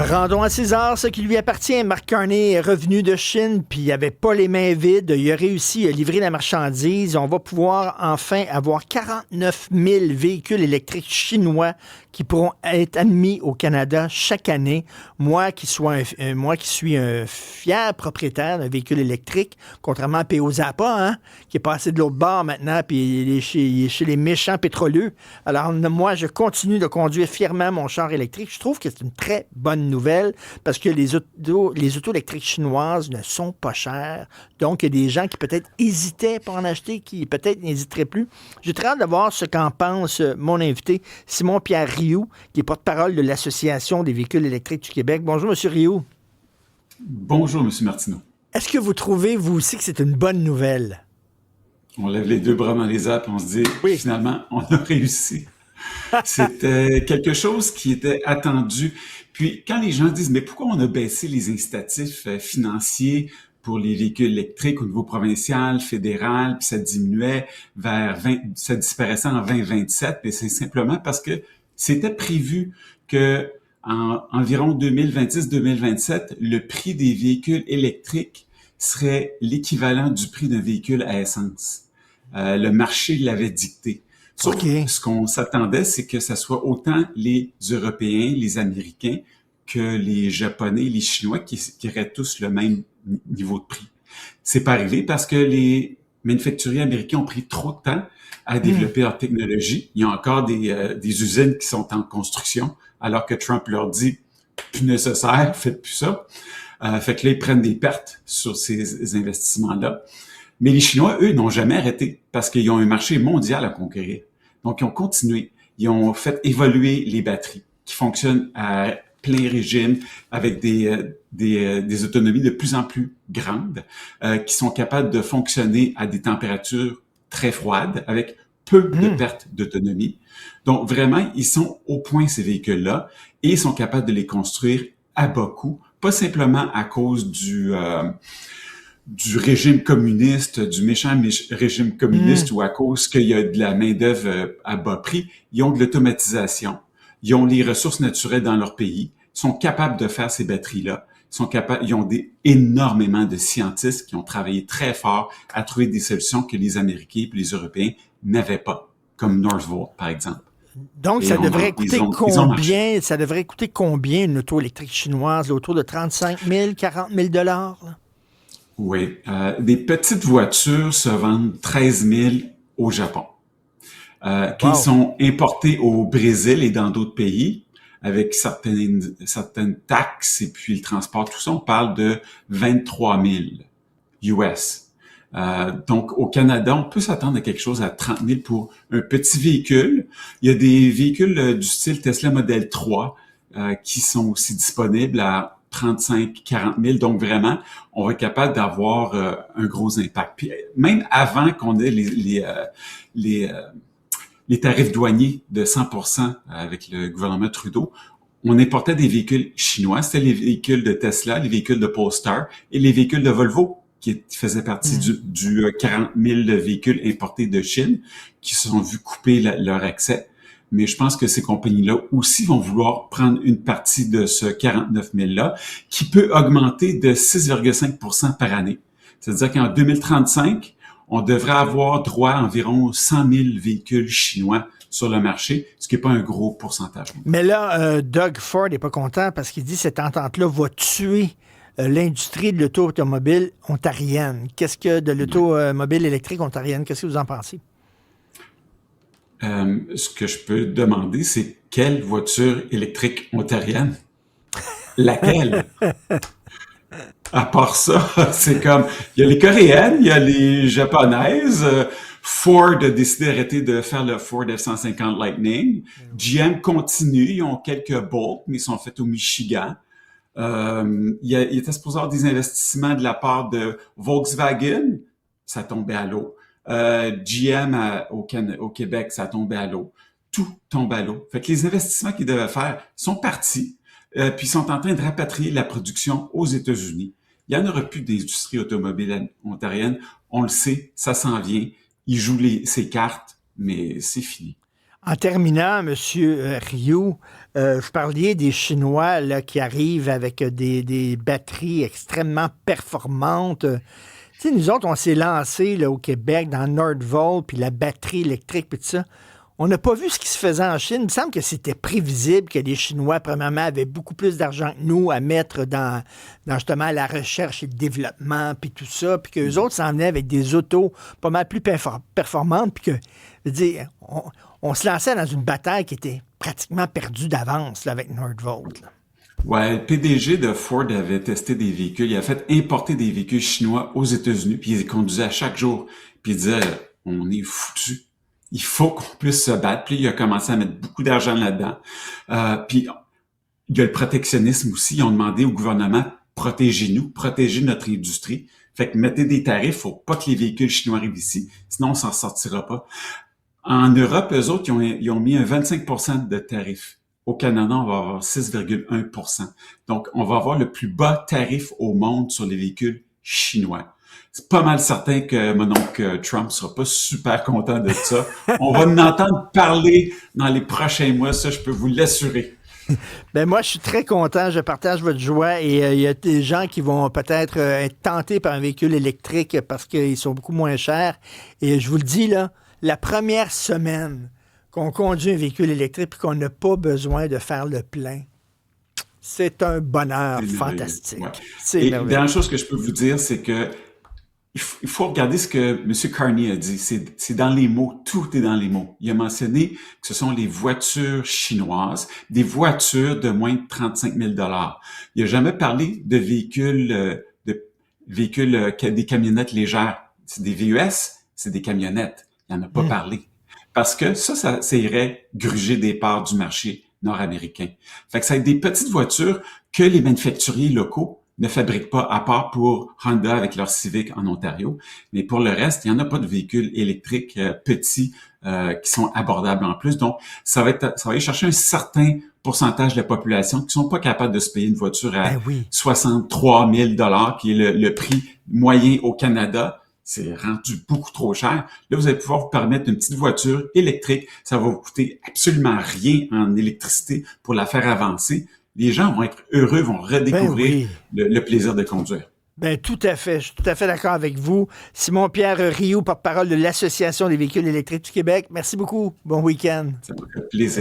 Rendons à César ce qui lui appartient. Mark Carney est revenu de Chine, puis il n'avait pas les mains vides. Il a réussi à livrer la marchandise. On va pouvoir enfin avoir 49 000 véhicules électriques chinois qui pourront être admis au Canada chaque année. Moi qui suis un fier propriétaire d'un véhicule électrique, contrairement à P.O. Zappa, qui est passé de l'autre bord maintenant, puis il est chez les méchants pétroleux. Alors moi, je continue de conduire fièrement mon char électrique. Je trouve que c'est une très bonne nouvelle parce que les autos électriques chinoises ne sont pas chères. Donc, il y a des gens qui peut-être hésitaient pour en acheter, qui peut-être n'hésiteraient plus. J'ai très hâte de voir ce qu'en pense mon invité, Simon-Pierre Rioux, qui est porte-parole de l'Association des véhicules électriques du Québec. Bonjour, M. Rioux. Bonjour, M. Martineau. Est-ce que vous trouvez, vous aussi, que c'est une bonne nouvelle? On lève les deux bras dans les airs et on se dit, Oui. finalement, on a réussi. C'était quelque chose qui était attendu. Puis, quand les gens disent, mais pourquoi on a baissé les incitatifs financiers pour les véhicules électriques au niveau provincial, fédéral, puis ça diminuait ça disparaissait en 2027, mais c'est simplement parce que c'était prévu que en environ 2026-2027, le prix des véhicules électriques serait l'équivalent du prix d'un véhicule à essence. Le marché l'avait dicté. Sauf ce qu'on s'attendait, c'est que ça soit autant les Européens, les Américains, que les Japonais, les Chinois qui auraient tous le même niveau de prix. C'est pas arrivé parce que les manufacturiers américains ont pris trop de temps à développer leur technologie. Il y a encore des usines qui sont en construction, alors que Trump leur dit « plus nécessaire, faites plus ça ». Fait que là, ils prennent des pertes sur ces investissements-là. Mais les Chinois, eux, n'ont jamais arrêté parce qu'ils ont un marché mondial à conquérir. Donc, ils ont continué. Ils ont fait évoluer les batteries qui fonctionnent à plein régime avec des autonomies de plus en plus grandes, qui sont capables de fonctionner à des températures très froides avec peu de pertes d'autonomie. Donc, vraiment, ils sont au point, ces véhicules-là, et ils sont capables de les construire à bas coût, pas simplement à cause du régime communiste, du méchant régime communiste ou à cause qu'il y a de la main-d'œuvre à bas prix. Ils ont de l'automatisation. Ils ont les ressources naturelles dans leur pays. Ils sont capables de faire ces batteries-là. Ils ont énormément de scientifiques qui ont travaillé très fort à trouver des solutions que les Américains et les Européens n'avaient pas, comme Northvolt, par exemple. Donc, ça devrait coûter combien? Ça devrait coûter combien une auto électrique chinoise? Autour de 35 000, 40 000 $? Oui. Des petites voitures se vendent 13 000 au Japon. Qui sont importées au Brésil et dans d'autres pays, avec certaines taxes et puis le transport, tout ça, on parle de 23 000 US. Donc, au Canada, on peut s'attendre à quelque chose à 30 000 pour un petit véhicule. Il y a des véhicules du style Tesla Model 3 qui sont aussi disponibles à 35-40 000. Donc, vraiment, on va être capable d'avoir un gros impact. Puis, même avant qu'on ait les tarifs douaniers de 100% avec le gouvernement Trudeau, on importait des véhicules chinois. C'était les véhicules de Tesla, les véhicules de Polestar et les véhicules de Volvo qui faisaient partie du 40 000 véhicules importés de Chine qui se sont vus couper leur accès. Mais je pense que ces compagnies-là aussi vont vouloir prendre une partie de ce 49 000-là qui peut augmenter de 6,5% par année. C'est-à-dire qu'en 2035, on devrait avoir droit à environ 100 000 véhicules chinois sur le marché, ce qui n'est pas un gros pourcentage. Mais là, Doug Ford n'est pas content parce qu'il dit que cette entente-là va tuer l'industrie de l'auto automobile ontarienne. Qu'est-ce que de l'automobile électrique ontarienne? Qu'est-ce que vous en pensez? Ce que je peux demander, c'est quelle voiture électrique ontarienne? Laquelle? À part ça, c'est comme, il y a les Coréennes, il y a les Japonaises. Ford a décidé d'arrêter de faire le Ford F-150 Lightning. GM continue, ils ont quelques Bolt, mais ils sont faits au Michigan. Il était supposé avoir des investissements de la part de Volkswagen, ça tombait à l'eau. GM au Québec, ça tombait à l'eau. Tout tombe à l'eau. Fait que les investissements qu'ils devaient faire sont partis, puis ils sont en train de rapatrier la production aux États-Unis. Il n'y en aura plus d'industrie automobile ontarienne. On le sait, ça s'en vient. Ils jouent ces cartes, mais c'est fini. En terminant, M. Rioux, vous parliez des Chinois là, qui arrivent avec des batteries extrêmement performantes. Tu sais, nous autres, on s'est lancés là, au Québec dans Nordvolt, puis la batterie électrique, puis tout ça. On n'a pas vu ce qui se faisait en Chine. Il me semble que c'était prévisible que les Chinois, premièrement, avaient beaucoup plus d'argent que nous à mettre dans justement la recherche et le développement, puis tout ça, puis qu'eux autres s'en venaient avec des autos pas mal plus performantes, puis que, je veux dire, on se lançait dans une bataille qui était pratiquement perdue d'avance là, avec Nordvolt. Là. Ouais, le PDG de Ford avait testé des véhicules. Il a fait importer des véhicules chinois aux États-Unis, puis il les conduisait à chaque jour. Puis il disait, on est foutus. Il faut qu'on puisse se battre. Puis il a commencé à mettre beaucoup d'argent là-dedans. Puis il y a le protectionnisme aussi. Ils ont demandé au gouvernement, protégez-nous, protégez notre industrie. Fait que mettez des tarifs, faut pas que les véhicules chinois arrivent ici. Sinon, on s'en sortira pas. En Europe, eux autres, ils ont mis un 25% de tarif. Au Canada, on va avoir 6,1%. Donc, on va avoir le plus bas tarif au monde sur les véhicules chinois. C'est pas mal certain que mon oncle Trump sera pas super content de ça. On va en entendre parler dans les prochains mois, ça, je peux vous l'assurer. Ben moi, je suis très content, je partage votre joie et il y a des gens qui vont peut-être être tentés par un véhicule électrique parce qu'ils sont beaucoup moins chers. Et je vous le dis, là, la première semaine qu'on conduit un véhicule électrique et qu'on n'a pas besoin de faire le plein, c'est un bonheur fantastique. Ouais. C'est Et la merveilleux. dernière chose que je peux vous dire, c'est que il faut regarder ce que M. Carney a dit. C'est dans les mots. Tout est dans les mots. Il a mentionné que ce sont les voitures chinoises, des voitures de moins de 35 000 $. Il n'a jamais parlé de véhicules, des camionnettes légères. C'est des VUS, c'est des camionnettes. Il n'en a pas parlé. Parce que ça irait gruger des parts du marché nord-américain. Fait que ça va être des petites voitures que les manufacturiers locaux ne fabriquent pas, à part pour Honda avec leur Civic en Ontario. Mais pour le reste, il n'y en a pas de véhicules électriques petits qui sont abordables en plus. Donc, ça va aller chercher un certain pourcentage de la population qui sont pas capables de se payer une voiture à Ben oui. 63 000 $, qui est le prix moyen au Canada. C'est rendu beaucoup trop cher. Là, vous allez pouvoir vous permettre une petite voiture électrique. Ça va vous coûter absolument rien en électricité pour la faire avancer. Les gens vont être heureux, vont Ben redécouvrir oui. le plaisir de conduire. Ben tout à fait. Je suis tout à fait d'accord avec vous. Simon-Pierre Rioux, porte-parole de l'Association des véhicules électriques du Québec. Merci beaucoup. Bon week-end. Ça me fait plaisir.